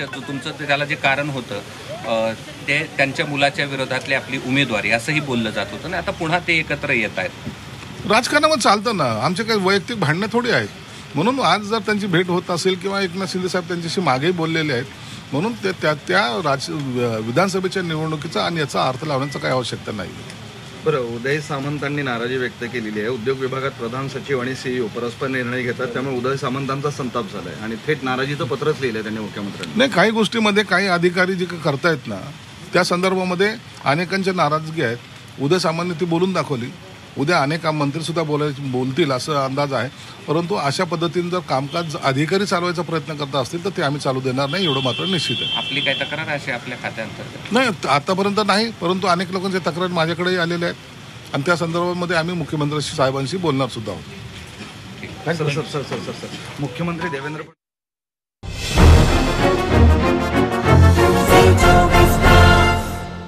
तुमचं त्याला जे कारण होतं ते त्यांच्या मुलाच्या विरोधातली आपली उमेदवारी असंही बोललं जात होतं ना, आता पुन्हा ते एकत्र येत आहेत. राजकारणामध्ये चालतं ना, आमचे काही वैयक्तिक भांडणं थोडी आहेत. म्हणून आज जर त्यांची भेट होत असेल किंवा एकनाथ शिंदे साहेब त्यांच्याशी मागेही बोललेले आहेत, म्हणून त्या विधानसभेच्या निवडणुकीचा आणि याचा अर्थ लावण्याचा काही आवश्यकता नाही. बरं, उदय सामंतांनी नाराजी व्यक्त केलेली आहे. उद्योग विभागात प्रधान सचिव आणि सीईओ परस्पर निर्णय घेतात, त्यामुळे उदय सामंतांचा संताप झालाय आणि थेट नाराजीचं पत्रच लिहिलंय त्यांनी मुख्यमंत्र्यांनी. नाही, काही गोष्टीमध्ये काही अधिकारी जे करतायत ना, त्या संदर्भामध्ये अनेकांच्या नाराजगी आहेत. उदय सामंतांनी ती बोलून दाखवली. उद्या अनेक मंत्री सुद्धा बोलतील असं अंदाज आहे. परंतु अशा पद्धतीने जर कामकाज अधिकारी चालवायचा प्रयत्न करत असतील तर ते आम्ही चालू देणार नाही, एवढं मात्र निश्चित आहे. आपली काय तक्रार अशी आपल्या खात्याअंतर्गत नाही, आतापर्यंत नाही, परंतु अनेक लोकांच्या तक्रारी माझ्याकडेही आलेल्या आहेत आणि त्या संदर्भामध्ये आम्ही मुख्यमंत्री साहेबांशी बोलणार सुद्धा आहोत. सर मुख्यमंत्री देवेंद्र